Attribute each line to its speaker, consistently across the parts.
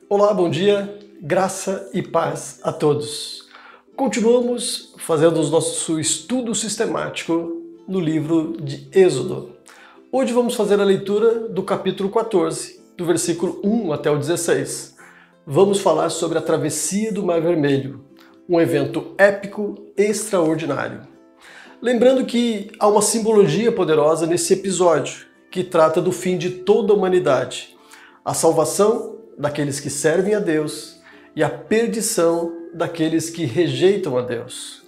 Speaker 1: Olá, bom dia, graça e paz a todos. Continuamos fazendo o nosso estudo sistemático no livro de Êxodo. Hoje vamos fazer a leitura do capítulo 14, do versículo 1 até o 16. Vamos falar sobre a travessia do Mar Vermelho, um evento épico extraordinário. Lembrando que há uma simbologia poderosa nesse episódio, que trata do fim de toda a humanidade, a salvação daqueles que servem a Deus e a perdição daqueles que rejeitam a Deus.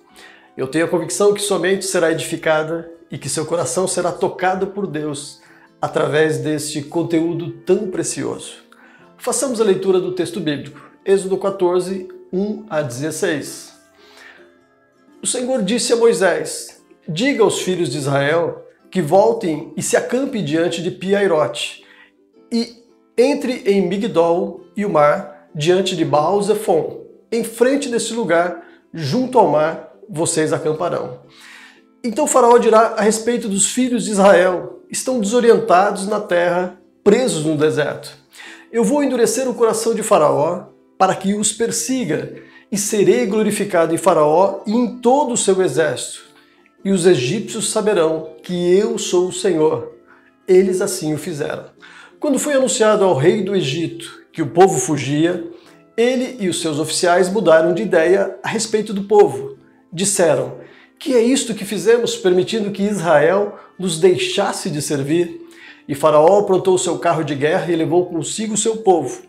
Speaker 1: Eu tenho a convicção que sua mente será edificada e que seu coração será tocado por Deus através deste conteúdo tão precioso. Façamos a leitura do texto bíblico, Êxodo 14, 1 a 16. O Senhor disse a Moisés: diga aos filhos de Israel que voltem e se acampem diante de Pi-Hahirote, e entre em Migdol e o mar, diante de Baal-Zephon. Em frente desse lugar, junto ao mar, vocês acamparão. Então Faraó dirá a respeito dos filhos de Israel: estão desorientados na terra, presos no deserto. Eu vou endurecer o coração de Faraó para que os persiga, e serei glorificado em Faraó e em todo o seu exército. E os egípcios saberão que eu sou o Senhor. Eles assim o fizeram. Quando foi anunciado ao rei do Egito que o povo fugia, ele e os seus oficiais mudaram de ideia a respeito do povo. Disseram: que é isto que fizemos, permitindo que Israel nos deixasse de servir? E Faraó aprontou seu carro de guerra e levou consigo seu povo.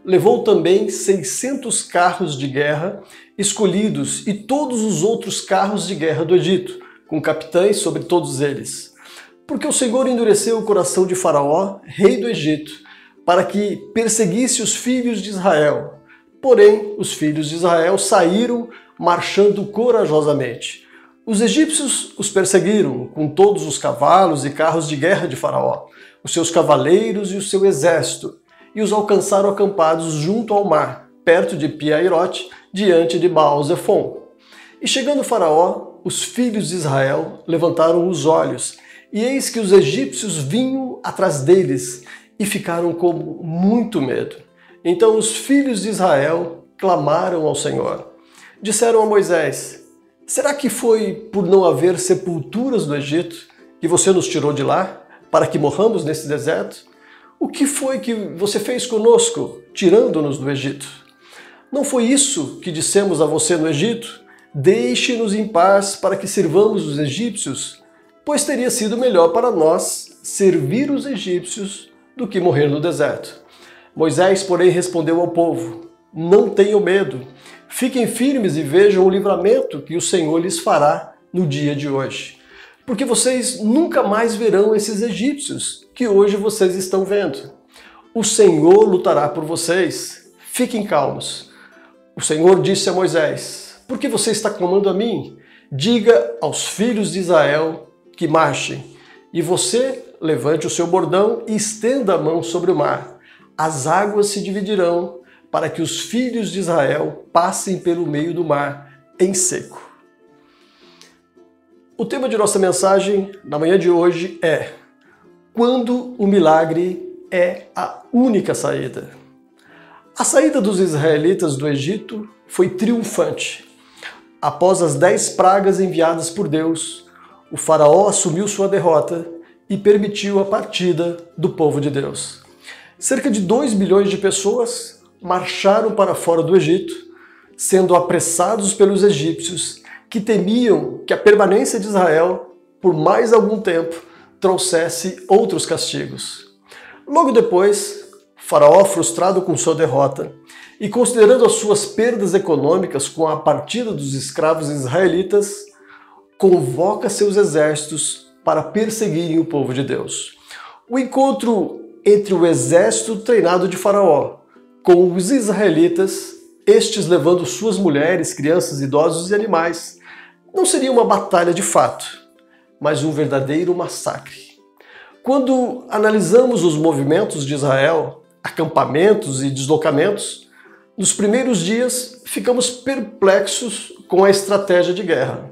Speaker 1: Levou também 600 carros de guerra escolhidos e todos os outros carros de guerra do Egito, com capitães sobre todos eles. Porque o Senhor endureceu o coração de Faraó, rei do Egito, para que perseguisse os filhos de Israel. Porém, os filhos de Israel saíram marchando corajosamente. Os egípcios os perseguiram com todos os cavalos e carros de guerra de Faraó, os seus cavaleiros e o seu exército, e os alcançaram acampados junto ao mar, perto de Pi-Hahirote, diante de Baal-Zephon. E chegando Faraó, os filhos de Israel levantaram os olhos, e eis que os egípcios vinham atrás deles e ficaram com muito medo. Então os filhos de Israel clamaram ao Senhor. Disseram a Moisés: será que foi por não haver sepulturas no Egito que você nos tirou de lá, para que morramos nesse deserto? O que foi que você fez conosco, tirando-nos do Egito? Não foi isso que dissemos a você no Egito? Deixe-nos em paz para que sirvamos os egípcios, pois teria sido melhor para nós servir os egípcios do que morrer no deserto. Moisés, porém, respondeu ao povo: não tenham medo, fiquem firmes e vejam o livramento que o Senhor lhes fará no dia de hoje. Porque vocês nunca mais verão esses egípcios que hoje vocês estão vendo. O Senhor lutará por vocês, fiquem calmos. O Senhor disse a Moisés: por que você está clamando a mim? Diga aos filhos de Israel que marchem, e você levante o seu bordão e estenda a mão sobre o mar. As águas se dividirão para que os filhos de Israel passem pelo meio do mar em seco. O tema de nossa mensagem na manhã de hoje é: quando o milagre é a única saída. A saída dos israelitas do Egito foi triunfante. Após as 10 pragas enviadas por Deus, o faraó assumiu sua derrota e permitiu a partida do povo de Deus. Cerca de 2 milhões de pessoas marcharam para fora do Egito, sendo apressados pelos egípcios, que temiam que a permanência de Israel por mais algum tempo trouxesse outros castigos. Logo depois, Faraó, frustrado com sua derrota e considerando as suas perdas econômicas com a partida dos escravos israelitas, convoca seus exércitos para perseguirem o povo de Deus. O encontro entre o exército treinado de Faraó com os israelitas, estes levando suas mulheres, crianças, idosos e animais, não seria uma batalha de fato, mas um verdadeiro massacre. Quando analisamos os movimentos de Israel, acampamentos e deslocamentos, nos primeiros dias ficamos perplexos com a estratégia de guerra.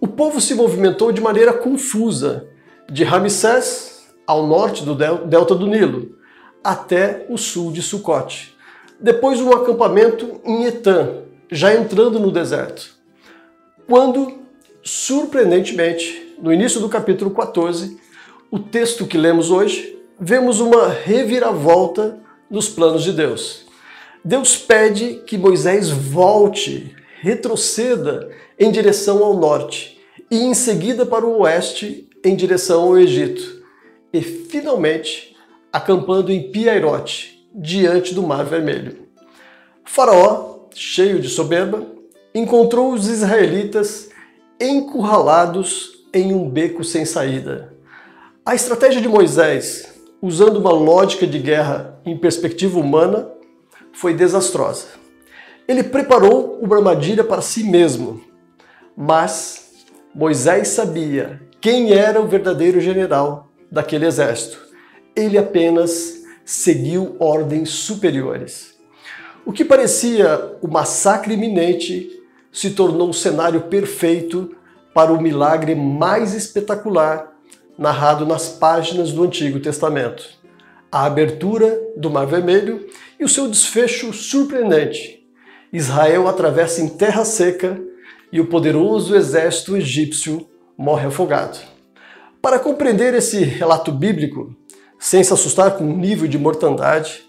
Speaker 1: O povo se movimentou de maneira confusa, de Ramsés ao norte do delta do Nilo, até o sul de Sucote. depois um acampamento em Etã, já entrando no deserto, quando, surpreendentemente, no início do capítulo 14, o texto que lemos hoje, vemos uma reviravolta nos planos de Deus. Deus pede que Moisés volte, retroceda em direção ao norte e em seguida para o oeste em direção ao Egito. E finalmente acampando em Pi-Hahirote, diante do Mar Vermelho. Faraó, cheio de soberba, encontrou os israelitas encurralados em um beco sem saída. A estratégia de Moisés, usando uma lógica de guerra em perspectiva humana, foi desastrosa. Ele preparou uma armadilha para si mesmo, mas Moisés sabia quem era o verdadeiro general daquele exército. Ele apenas seguiu ordens superiores. O que parecia o massacre iminente se tornou o cenário perfeito para o milagre mais espetacular narrado nas páginas do Antigo Testamento: a abertura do Mar Vermelho e o seu desfecho surpreendente. Israel atravessa em terra seca e o poderoso exército egípcio morre afogado. Para compreender esse relato bíblico, sem se assustar com o nível de mortandade,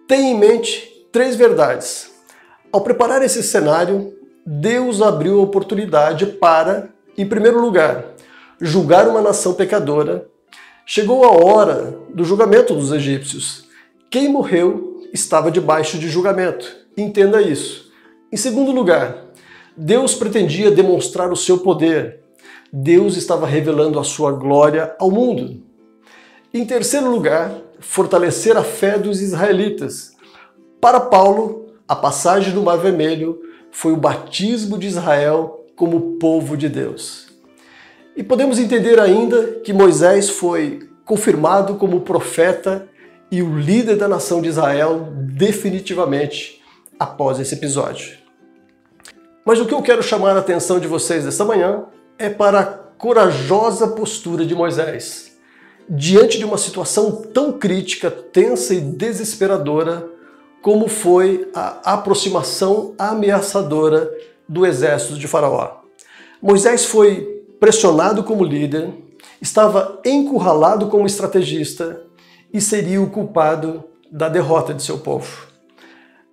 Speaker 1: tenha em mente 3 verdades. Ao preparar esse cenário, Deus abriu a oportunidade para, em primeiro lugar, julgar uma nação pecadora. Chegou a hora do julgamento dos egípcios. Quem morreu estava debaixo de julgamento. Entenda isso. Em segundo lugar, Deus pretendia demonstrar o seu poder. Deus estava revelando a sua glória ao mundo. Em terceiro lugar, fortalecer a fé dos israelitas. Para Paulo, a passagem do Mar Vermelho foi o batismo de Israel como povo de Deus. E podemos entender ainda que Moisés foi confirmado como profeta e o líder da nação de Israel definitivamente após esse episódio. Mas o que eu quero chamar a atenção de vocês nesta manhã é para a corajosa postura de Moisés. Diante de uma situação tão crítica, tensa e desesperadora como foi a aproximação ameaçadora do exército de Faraó. Moisés foi pressionado como líder, estava encurralado como estrategista e seria o culpado da derrota de seu povo.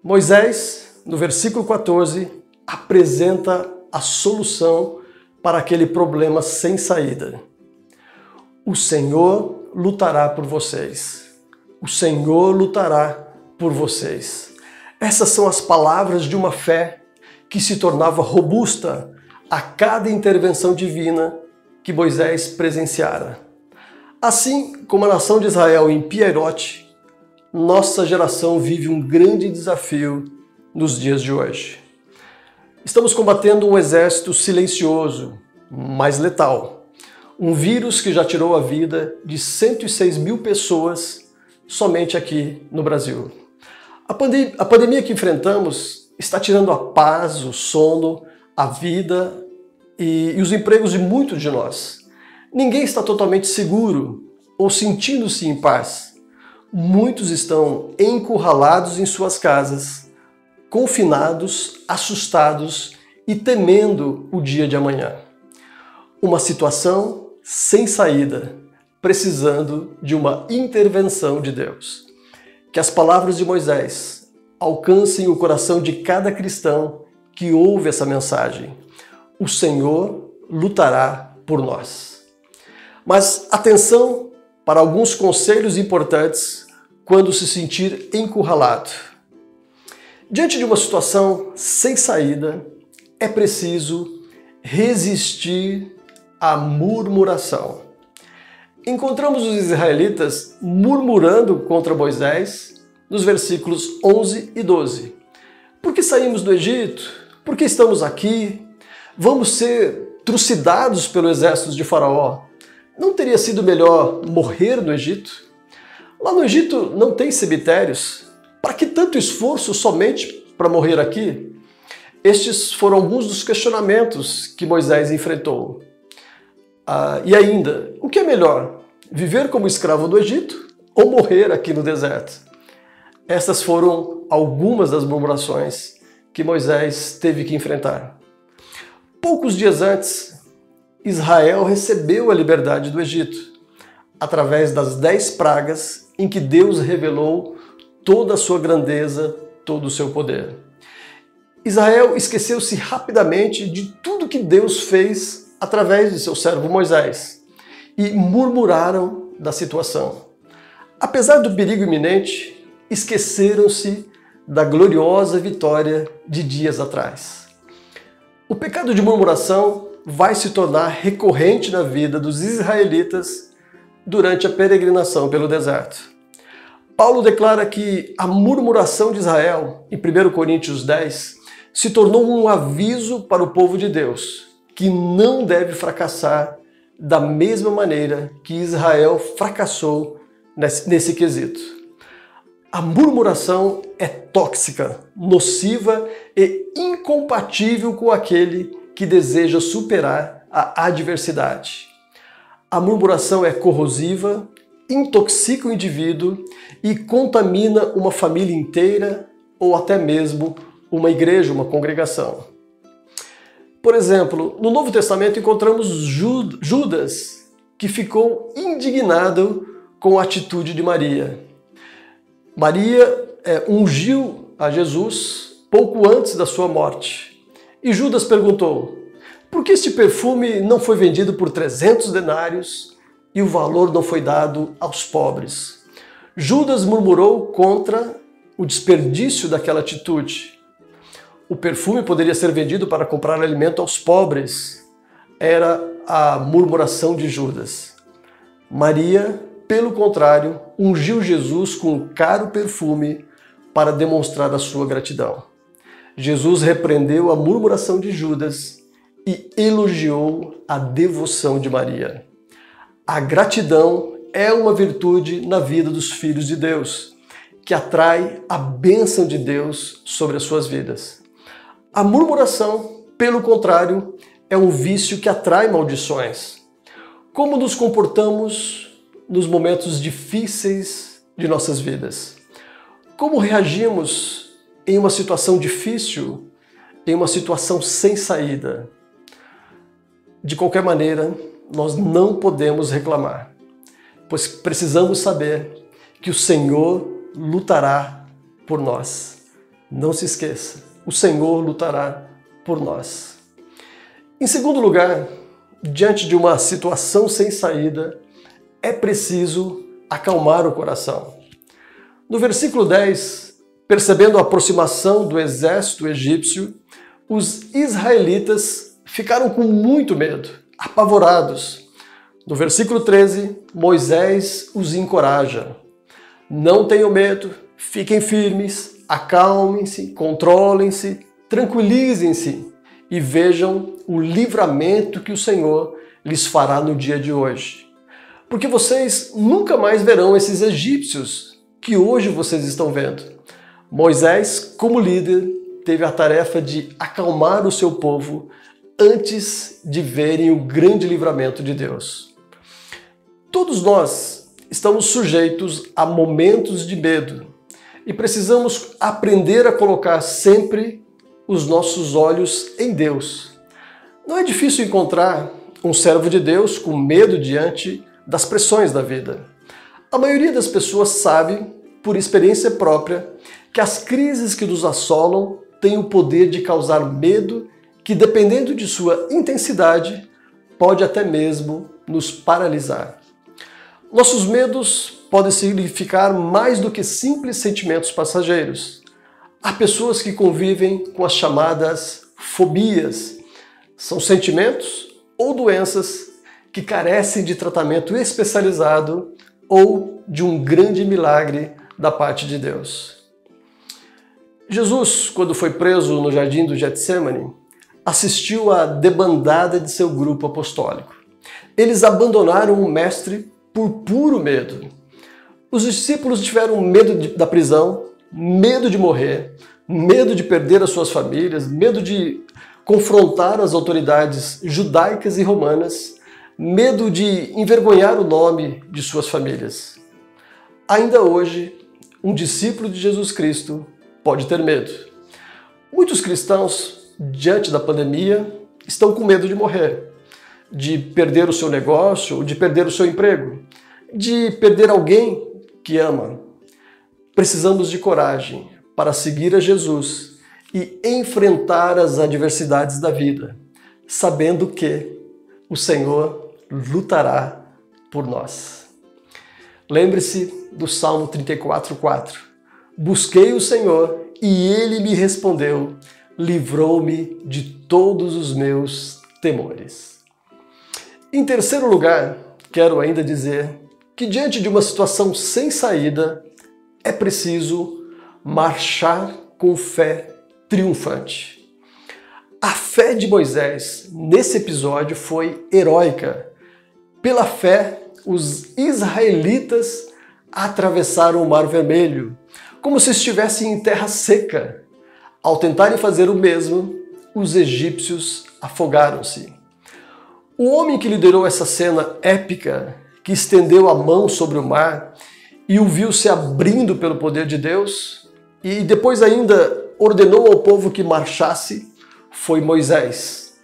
Speaker 1: Moisés, no versículo 14, apresenta a solução para aquele problema sem saída. O Senhor lutará por vocês. O Senhor lutará por vocês. Essas são as palavras de uma fé que se tornava robusta a cada intervenção divina que Moisés presenciara. Assim como a nação de Israel em Pi-Hahirote, nossa geração vive um grande desafio nos dias de hoje. Estamos combatendo um exército silencioso, mas letal. Um vírus que já tirou a vida de 106 mil pessoas somente aqui no Brasil. A pandemia que enfrentamos está tirando a paz, o sono, a vida e os empregos de muitos de nós. Ninguém está totalmente seguro ou sentindo-se em paz. Muitos estão encurralados em suas casas, confinados, assustados e temendo o dia de amanhã. Uma situação sem saída, precisando de uma intervenção de Deus. Que as palavras de Moisés alcancem o coração de cada cristão que ouve essa mensagem. O Senhor lutará por nós. Mas atenção para alguns conselhos importantes quando se sentir encurralado. Diante de uma situação sem saída, é preciso resistir à murmuração. Encontramos os israelitas murmurando contra Moisés nos versículos 11 e 12. Por que saímos do Egito? Por que estamos aqui? Vamos ser trucidados pelo exército de Faraó. Não teria sido melhor morrer no Egito? Lá no Egito não tem cemitérios. Para que tanto esforço somente para morrer aqui? Estes foram alguns dos questionamentos que Moisés enfrentou. E ainda, o que é melhor? Viver como escravo do Egito ou morrer aqui no deserto? Essas foram algumas das murmurações que Moisés teve que enfrentar. Poucos dias antes, Israel recebeu a liberdade do Egito, através das 10 pragas em que Deus revelou toda a sua grandeza, todo o seu poder. Israel esqueceu-se rapidamente de tudo que Deus fez através de seu servo Moisés e murmuraram da situação. Apesar do perigo iminente, esqueceram-se da gloriosa vitória de dias atrás. O pecado de murmuração vai se tornar recorrente na vida dos israelitas durante a peregrinação pelo deserto. Paulo declara que a murmuração de Israel, em 1 Coríntios 10, se tornou um aviso para o povo de Deus, que não deve fracassar da mesma maneira que Israel fracassou nesse quesito. A murmuração é tóxica, nociva e incompatível com aquele que deseja superar a adversidade. A murmuração é corrosiva, intoxica o indivíduo e contamina uma família inteira ou até mesmo uma igreja, uma congregação. Por exemplo, no Novo Testamento encontramos Judas, que ficou indignado com a atitude de Maria. Maria ungiu a Jesus pouco antes da sua morte. E Judas perguntou: por que este perfume não foi vendido por 300 denários e o valor não foi dado aos pobres? Judas murmurou contra o desperdício daquela atitude. O perfume poderia ser vendido para comprar alimento aos pobres. Era a murmuração de Judas. Maria, pelo contrário, ungiu Jesus com um caro perfume para demonstrar a sua gratidão. Jesus repreendeu a murmuração de Judas e elogiou a devoção de Maria. A gratidão é uma virtude na vida dos filhos de Deus, que atrai a bênção de Deus sobre as suas vidas. A murmuração, pelo contrário, é um vício que atrai maldições. Como nos comportamos nos momentos difíceis de nossas vidas? Como reagimos em uma situação difícil, em uma situação sem saída? De qualquer maneira, nós não podemos reclamar, pois precisamos saber que o Senhor lutará por nós. Não se esqueça, o Senhor lutará por nós. Em segundo lugar, diante de uma situação sem saída, é preciso acalmar o coração. No versículo 10, percebendo a aproximação do exército egípcio, os israelitas ficaram com muito medo, apavorados. No versículo 13, Moisés os encoraja. Não tenham medo, fiquem firmes, acalmem-se, controlem-se, tranquilizem-se e vejam o livramento que o Senhor lhes fará no dia de hoje. Porque vocês nunca mais verão esses egípcios que hoje vocês estão vendo. Moisés, como líder, teve a tarefa de acalmar o seu povo antes de verem o grande livramento de Deus. Todos nós estamos sujeitos a momentos de medo e precisamos aprender a colocar sempre os nossos olhos em Deus. Não é difícil encontrar um servo de Deus com medo diante das pressões da vida. A maioria das pessoas sabe, por experiência própria, que as crises que nos assolam têm o poder de causar medo que, dependendo de sua intensidade, pode até mesmo nos paralisar. Nossos medos podem significar mais do que simples sentimentos passageiros. Há pessoas que convivem com as chamadas fobias. São sentimentos ou doenças que carecem de tratamento especializado ou de um grande milagre da parte de Deus. Jesus, quando foi preso no jardim do Getsêmani, assistiu à debandada de seu grupo apostólico. Eles abandonaram o mestre por puro medo. Os discípulos tiveram medo da prisão, medo de morrer, medo de perder as suas famílias, medo de confrontar as autoridades judaicas e romanas, medo de envergonhar o nome de suas famílias. Ainda hoje, um discípulo de Jesus Cristo pode ter medo. Muitos cristãos, diante da pandemia, estão com medo de morrer, de perder o seu negócio, de perder o seu emprego, de perder alguém que ama. Precisamos de coragem para seguir a Jesus e enfrentar as adversidades da vida, sabendo que o Senhor lutará por nós. Lembre-se do Salmo 34:4. Busquei o Senhor e Ele me respondeu, livrou-me de todos os meus temores. Em terceiro lugar, quero ainda dizer que diante de uma situação sem saída, é preciso marchar com fé triunfante. A fé de Moisés nesse episódio foi heróica. Pela fé, os israelitas atravessaram o Mar Vermelho, como se estivessem em terra seca. Ao tentarem fazer o mesmo, os egípcios afogaram-se. O homem que liderou essa cena épica, que estendeu a mão sobre o mar e o viu se abrindo pelo poder de Deus, e depois ainda ordenou ao povo que marchasse, foi Moisés,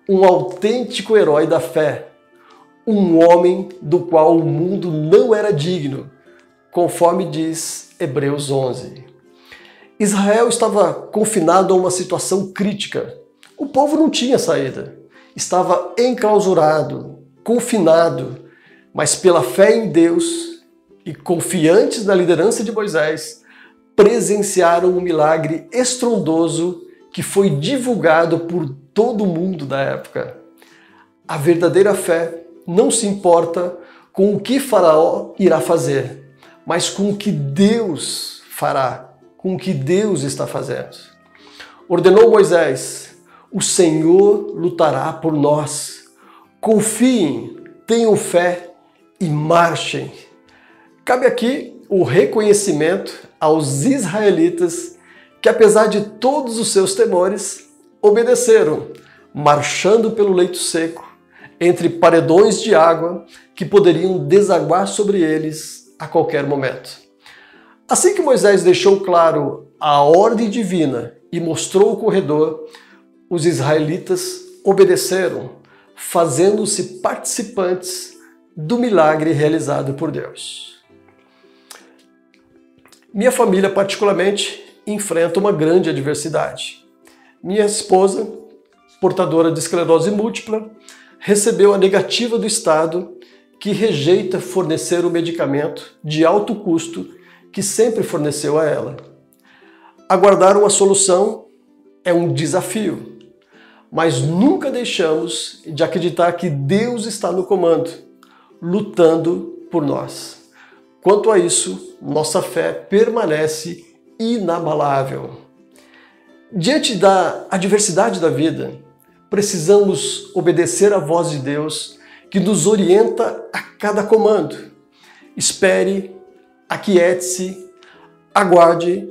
Speaker 1: um autêntico herói da fé, um homem do qual o mundo não era digno, conforme diz Hebreus 11. Israel estava confinado a uma situação crítica. O povo não tinha saída. Estava enclausurado, confinado, mas pela fé em Deus e confiantes na liderança de Moisés, presenciaram um milagre estrondoso que foi divulgado por todo o mundo da época. A verdadeira fé não se importa com o que Faraó irá fazer, mas com o que Deus fará, com o que Deus está fazendo. Ordenou Moisés, o Senhor lutará por nós. Confiem, tenham fé e marchem. Cabe aqui o reconhecimento aos israelitas que, apesar de todos os seus temores, obedeceram, marchando pelo leito seco, entre paredões de água que poderiam desaguar sobre eles a qualquer momento. Assim que Moisés deixou claro a ordem divina e mostrou o corredor, os israelitas obedeceram, fazendo-se participantes do milagre realizado por Deus. Minha família, particularmente, enfrenta uma grande adversidade. Minha esposa, portadora de esclerose múltipla, recebeu a negativa do Estado que rejeita fornecer o medicamento de alto custo que sempre forneceu a ela. Aguardar uma solução é um desafio, mas nunca deixamos de acreditar que Deus está no comando, lutando por nós. Quanto a isso, nossa fé permanece inabalável. Diante da adversidade da vida, precisamos obedecer à voz de Deus que nos orienta a cada comando. Espere, aquiete-se, aguarde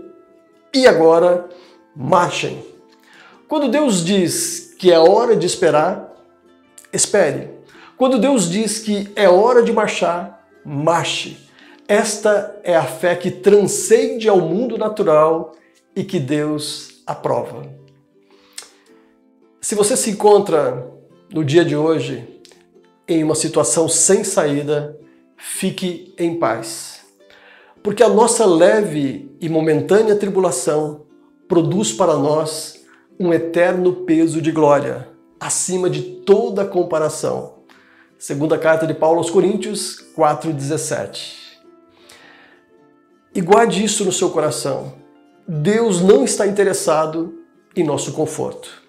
Speaker 1: e agora marchem. Quando Deus diz que é hora de esperar, espere. Quando Deus diz que é hora de marchar, marche. Esta é a fé que transcende ao mundo natural e que Deus aprova. Se você se encontra no dia de hoje em uma situação sem saída, fique em paz. Porque a nossa leve e momentânea tribulação produz para nós um eterno peso de glória, acima de toda comparação. Segunda carta de Paulo aos Coríntios 4,17. E guarde isso no seu coração. Deus não está interessado em nosso conforto.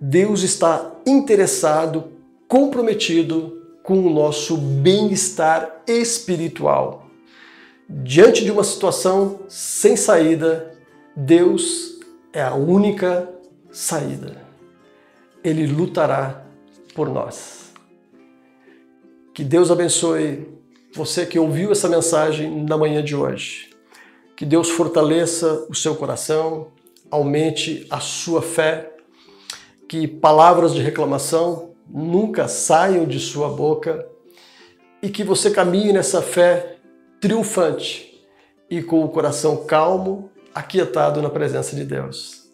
Speaker 1: Deus está interessado, comprometido com o nosso bem-estar espiritual. Diante de uma situação sem saída, Deus é a única saída. Ele lutará por nós. Que Deus abençoe você que ouviu essa mensagem na manhã de hoje. Que Deus fortaleça o seu coração, aumente a sua fé, que palavras de reclamação nunca saiam de sua boca e que você caminhe nessa fé triunfante e com o coração calmo, aquietado na presença de Deus.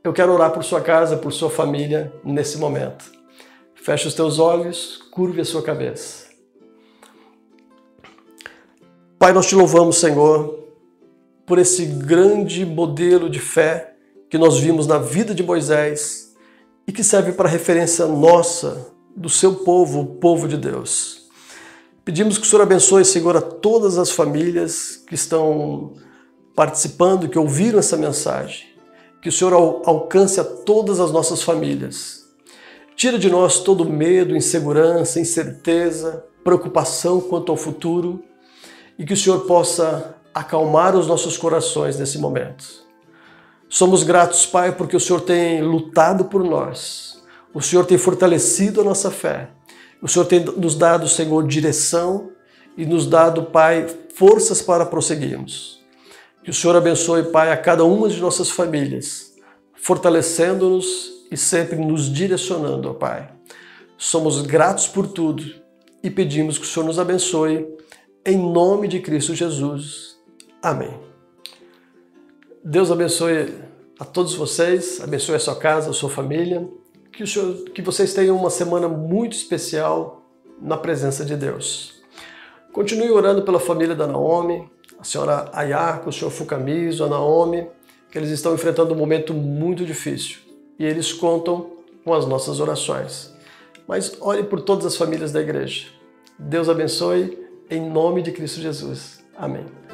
Speaker 1: Eu quero orar por sua casa, por sua família, nesse momento. Feche os teus olhos, curve a sua cabeça. Pai, nós te louvamos, Senhor, por esse grande modelo de fé que nós vimos na vida de Moisés e que serve para referência nossa, do seu povo, o povo de Deus. Pedimos que o Senhor abençoe, Senhor, a todas as famílias que estão participando, que ouviram essa mensagem. Que o Senhor alcance a todas as nossas famílias. Tira de nós todo medo, insegurança, incerteza, preocupação quanto ao futuro e que o Senhor possa acalmar os nossos corações nesse momento. Somos gratos, Pai, porque o Senhor tem lutado por nós. O Senhor tem fortalecido a nossa fé. O Senhor tem nos dado, Senhor, direção e nos dado, Pai, forças para prosseguirmos. Que o Senhor abençoe, Pai, a cada uma de nossas famílias, fortalecendo-nos e sempre nos direcionando, ó Pai. Somos gratos por tudo e pedimos que o Senhor nos abençoe, em nome de Cristo Jesus. Amém. Deus abençoe a todos vocês, abençoe a sua casa, a sua família. Que vocês tenham uma semana muito especial na presença de Deus. Continue orando pela família da Naomi, a senhora Ayako, o senhor Fukamizo, a Naomi, que eles estão enfrentando um momento muito difícil e eles contam com as nossas orações. Mas ore por todas as famílias da igreja. Deus abençoe, em nome de Cristo Jesus. Amém.